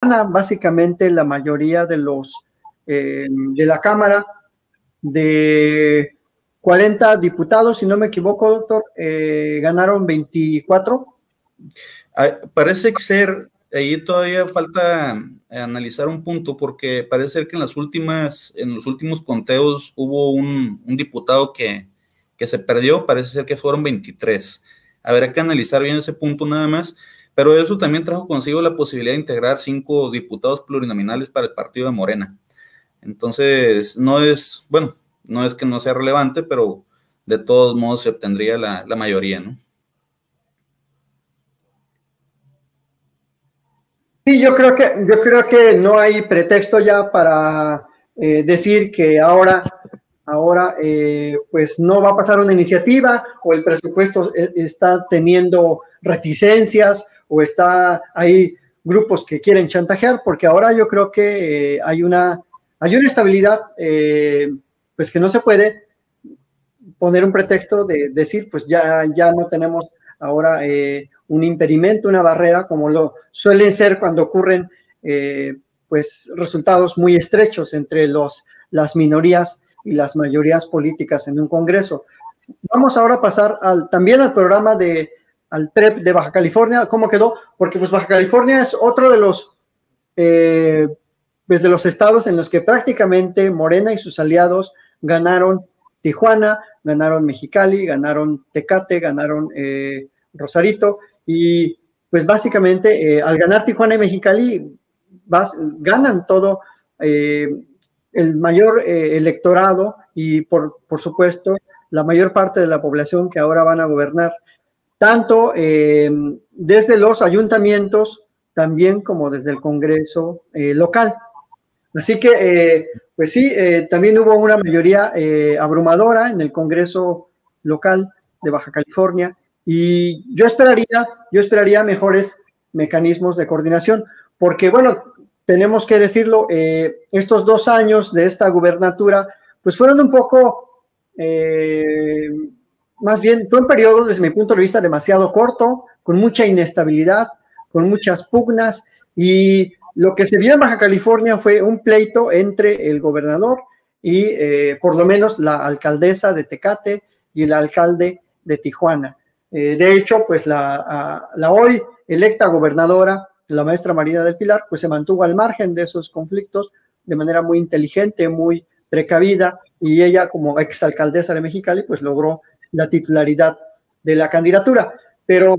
gana básicamente la mayoría de de la Cámara, de 40 diputados, si no me equivoco, doctor, ganaron 24. Parece ser, ahí todavía falta analizar un punto, porque parece ser que en los últimos conteos hubo un diputado que se perdió, parece ser que fueron 23. Habrá que analizar bien ese punto nada más, pero eso también trajo consigo la posibilidad de integrar 5 diputados plurinominales para el partido de Morena. Entonces, no es que no sea relevante, pero de todos modos se obtendría la mayoría, ¿no? Sí, yo creo que no hay pretexto ya para decir que ahora pues no va a pasar una iniciativa, o el presupuesto está teniendo reticencias, o hay grupos que quieren chantajear, porque ahora yo creo que hay una estabilidad, pues que no se puede poner un pretexto de decir, pues ya no tenemos ahora un impedimento, una barrera, como lo suelen ser cuando ocurren pues resultados muy estrechos entre las minorías y las mayorías políticas en un Congreso. Vamos ahora a pasar también al programa al PREP de Baja California. ¿Cómo quedó? Porque pues Baja California es otro de los estados en los que prácticamente Morena y sus aliados ganaron Tijuana, ganaron Mexicali, ganaron Tecate, ganaron Rosarito, y pues básicamente al ganar Tijuana y Mexicali ganan todo el mayor electorado y por supuesto la mayor parte de la población que ahora van a gobernar, tanto desde los ayuntamientos también como desde el Congreso local. Así que, pues sí, también hubo una mayoría abrumadora en el Congreso local de Baja California, y yo esperaría mejores mecanismos de coordinación, porque, bueno, tenemos que decirlo, estos 2 años de esta gubernatura, pues fueron un poco, más bien, fue un periodo, desde mi punto de vista, demasiado corto, con mucha inestabilidad, con muchas pugnas, y lo que se vio en Baja California fue un pleito entre el gobernador y por lo menos la alcaldesa de Tecate y el alcalde de Tijuana. De hecho, pues la hoy electa gobernadora, la maestra Marina del Pilar, pues se mantuvo al margen de esos conflictos de manera muy inteligente, muy precavida, y ella, como exalcaldesa de Mexicali, pues logró la titularidad de la candidatura. Pero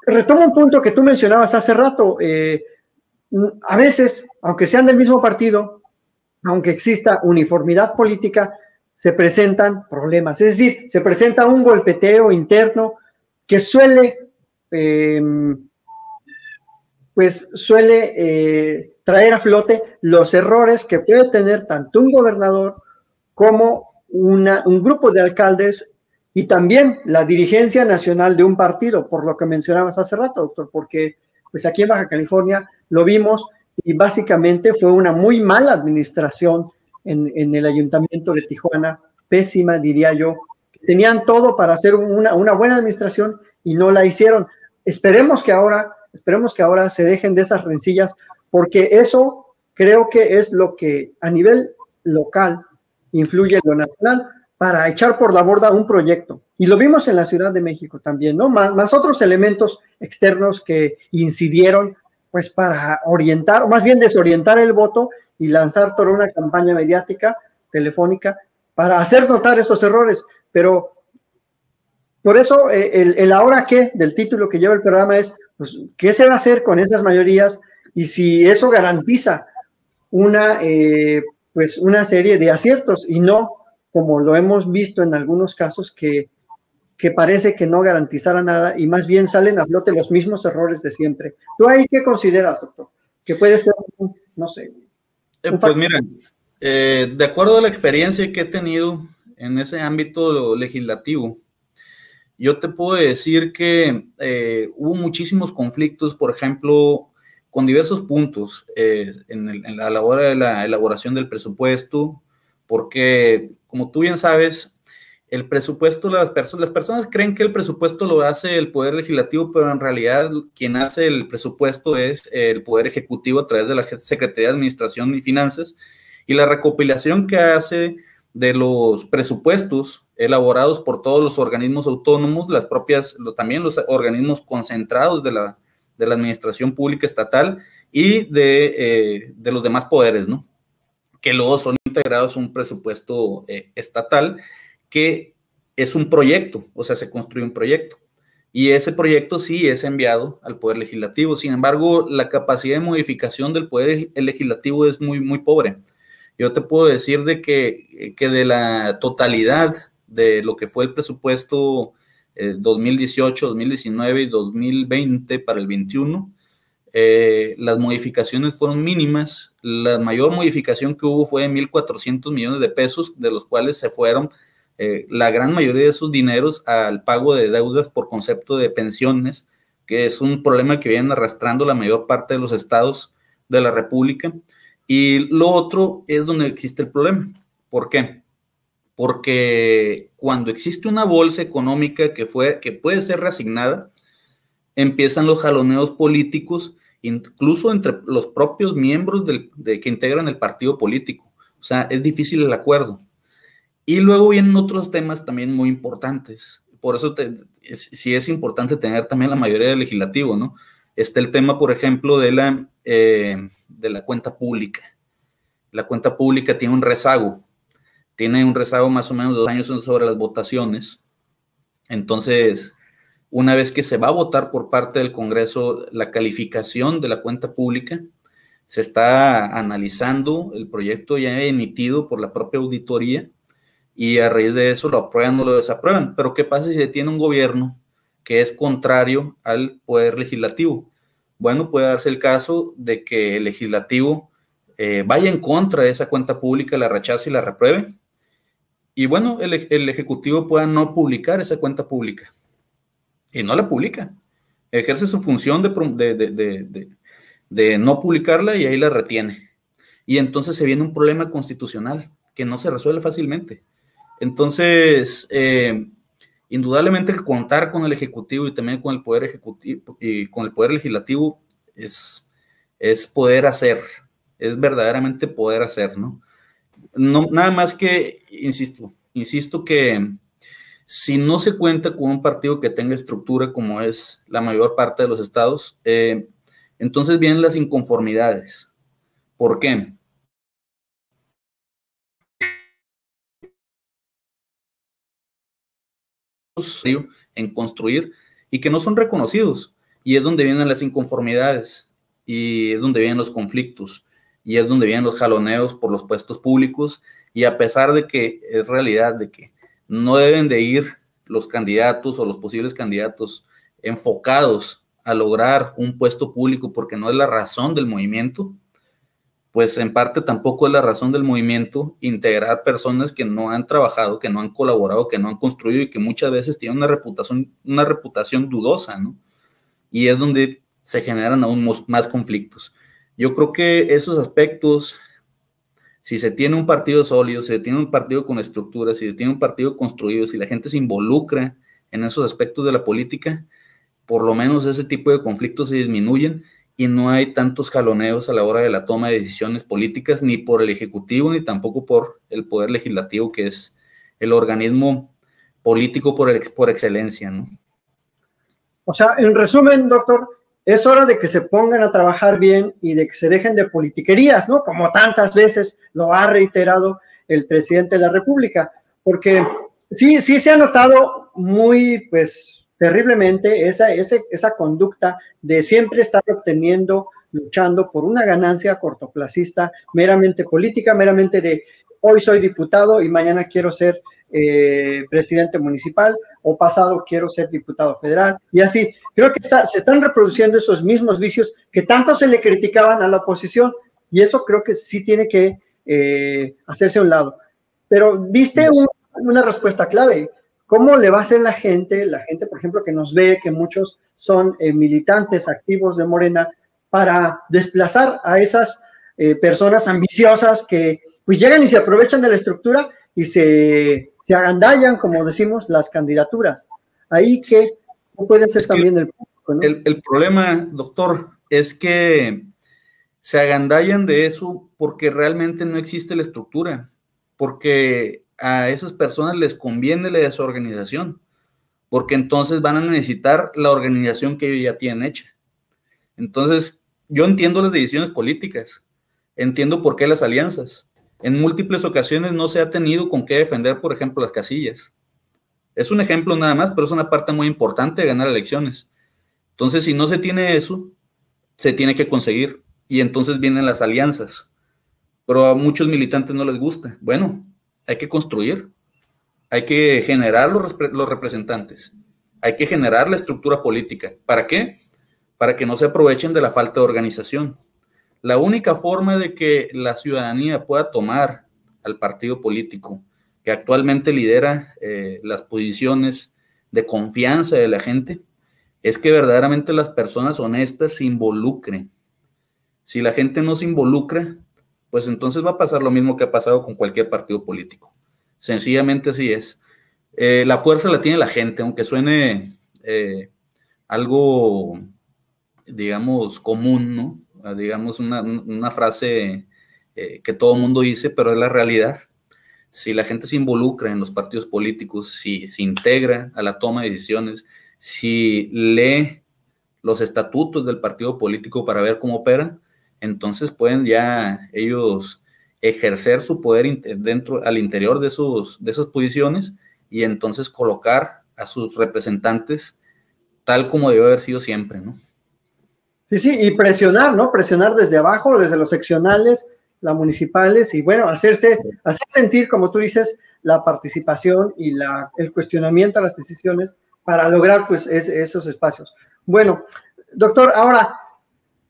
retomo un punto que tú mencionabas hace rato. A veces, aunque sean del mismo partido, aunque exista uniformidad política, se presentan problemas. Es decir, se presenta un golpeteo interno que suele traer a flote los errores que puede tener tanto un gobernador como un grupo de alcaldes, y también la dirigencia nacional de un partido, por lo que mencionabas hace rato, doctor, porque pues aquí en Baja California lo vimos, y básicamente fue una muy mala administración en el ayuntamiento de Tijuana, pésima, diría yo. Tenían todo para hacer una buena administración y no la hicieron. Esperemos que ahora se dejen de esas rencillas, porque eso creo que es lo que a nivel local influye en lo nacional para echar por la borda un proyecto. Y lo vimos en la Ciudad de México también, ¿no? Más otros elementos externos que incidieron, pues para orientar, o más bien desorientar el voto y lanzar toda una campaña mediática, telefónica, para hacer notar esos errores. Pero por eso el ahora qué del título que lleva el programa es, pues, ¿qué se va a hacer con esas mayorías? Y si eso garantiza pues una serie de aciertos, y no como lo hemos visto en algunos casos que parece que no garantizara nada, y más bien salen a flote los mismos errores de siempre. ¿Tú ahí qué consideras, doctor? Que puede ser, no sé. Pues mira, de acuerdo a la experiencia que he tenido en ese ámbito legislativo, yo te puedo decir que hubo muchísimos conflictos, por ejemplo, con diversos puntos a la hora de la elaboración del presupuesto, porque, como tú bien sabes, el presupuesto, las personas creen que el presupuesto lo hace el Poder Legislativo, pero en realidad quien hace el presupuesto es el Poder Ejecutivo a través de la Secretaría de Administración y Finanzas, y la recopilación que hace de los presupuestos elaborados por todos los organismos autónomos, también los organismos concentrados de la administración pública estatal y de los demás poderes, ¿no? Que luego son integrados en un presupuesto estatal, que es un proyecto, o sea, se construye un proyecto. Y ese proyecto sí es enviado al Poder Legislativo. Sin embargo, la capacidad de modificación del Poder Legislativo es muy, muy pobre. Yo te puedo decir de que de la totalidad de lo que fue el presupuesto 2018, 2019 y 2020 para el 21, las modificaciones fueron mínimas. La mayor modificación que hubo fue de 1,400 millones de pesos, de los cuales se fueron la gran mayoría de esos dineros al pago de deudas por concepto de pensiones, que es un problema que vienen arrastrando la mayor parte de los estados de la República. Y lo otro es donde existe el problema. ¿Por qué? Porque cuando existe una bolsa económica que puede ser reasignada, empiezan los jaloneos políticos, incluso entre los propios miembros que integran el partido político. O sea, es difícil el acuerdo. Y luego vienen otros temas también muy importantes. Por eso sí es importante tener también la mayoría del legislativo, ¿no? Está el tema, por ejemplo, de la cuenta pública. La cuenta pública tiene un rezago más o menos 2 años sobre las votaciones. Entonces, una vez que se va a votar por parte del Congreso la calificación de la cuenta pública, se está analizando el proyecto ya emitido por la propia auditoría, y a raíz de eso lo aprueban o lo desaprueban. Pero ¿qué pasa si se tiene un gobierno que es contrario al Poder Legislativo? Bueno, puede darse el caso de que el legislativo vaya en contra de esa cuenta pública, la rechace y la repruebe, y bueno, el ejecutivo pueda no publicar esa cuenta pública, y no la publica, ejerce su función de no publicarla y ahí la retiene, y entonces se viene un problema constitucional que no se resuelve fácilmente. Entonces, indudablemente contar con el Ejecutivo y también con el Poder Ejecutivo y con el Poder Legislativo es poder hacer, es verdaderamente poder hacer, ¿no? No, nada más que, insisto que si no se cuenta con un partido que tenga estructura como es la mayor parte de los estados, entonces vienen las inconformidades. ¿Por qué? En construir y que no son reconocidos, y es donde vienen las inconformidades, y es donde vienen los conflictos, y es donde vienen los jaloneos por los puestos públicos. Y a pesar de que es realidad de que no deben de ir los candidatos o los posibles candidatos enfocados a lograr un puesto público porque no es la razón del movimiento, pues en parte tampoco es la razón del movimiento integrar personas que no han trabajado, que no han colaborado, que no han construido y que muchas veces tienen una reputación dudosa, ¿no? Y es donde se generan aún más conflictos. Yo creo que esos aspectos, si se tiene un partido sólido, si se tiene un partido con estructura, si se tiene un partido construido, si la gente se involucra en esos aspectos de la política, por lo menos ese tipo de conflictos se disminuyen y no hay tantos jaloneos a la hora de la toma de decisiones políticas, ni por el Ejecutivo, ni tampoco por el Poder Legislativo, que es el organismo político por excelencia, ¿no? O sea, en resumen, doctor, es hora de que se pongan a trabajar bien y de que se dejen de politiquerías, ¿no? Como tantas veces lo ha reiterado el presidente de la República, porque sí se ha notado muy, pues, terriblemente esa conducta de siempre estar luchando por una ganancia cortoplacista, meramente política, meramente de hoy soy diputado y mañana quiero ser presidente municipal, o pasado quiero ser diputado federal, y así. Creo que se están reproduciendo esos mismos vicios que tanto se le criticaban a la oposición, y eso creo que sí tiene que hacerse a un lado. Pero viste una respuesta clave. ¿Cómo le va a hacer la gente, por ejemplo, que nos ve, que muchos son militantes activos de Morena, para desplazar a esas personas ambiciosas que pues llegan y se aprovechan de la estructura y se se agandallan, como decimos, las candidaturas. Ahí que puede ser también el público, ¿no? El problema, doctor, es que se agandallan de eso porque realmente no existe la estructura, porque a esas personas les conviene la desorganización, porque entonces van a necesitar la organización que ellos ya tienen hecha. Entonces, yo entiendo las decisiones políticas, entiendo por qué las alianzas. En múltiples ocasiones no se ha tenido con qué defender, por ejemplo, las casillas. Es un ejemplo nada más, pero es una parte muy importante de ganar elecciones. Entonces, si no se tiene eso, se tiene que conseguir. Y entonces vienen las alianzas. Pero a muchos militantes no les gusta. Bueno, hay que construir. Hay que generar los representantes. Hay que generar la estructura política. ¿Para qué? Para que no se aprovechen de la falta de organización. La única forma de que la ciudadanía pueda tomar al partido político que actualmente lidera las posiciones de confianza de la gente es que verdaderamente las personas honestas se involucren. Si la gente no se involucra, pues entonces va a pasar lo mismo que ha pasado con cualquier partido político. Sencillamente así es. La fuerza la tiene la gente, aunque suene algo, digamos, común, ¿no? Digamos, una frase que todo el mundo dice, pero es la realidad. Si la gente se involucra en los partidos políticos, si se integra a la toma de decisiones, si lee los estatutos del partido político para ver cómo operan, entonces pueden ya ellos ejercer su poder al interior de esas posiciones y entonces colocar a sus representantes tal como debe haber sido siempre, ¿no? Sí, sí, y presionar, ¿no? Presionar desde abajo, desde los seccionales, las municipales, y bueno, hacer sentir, como tú dices, la participación y el cuestionamiento a las decisiones para lograr, pues, esos espacios. Bueno, doctor, ahora,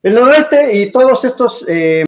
el noroeste y todos estos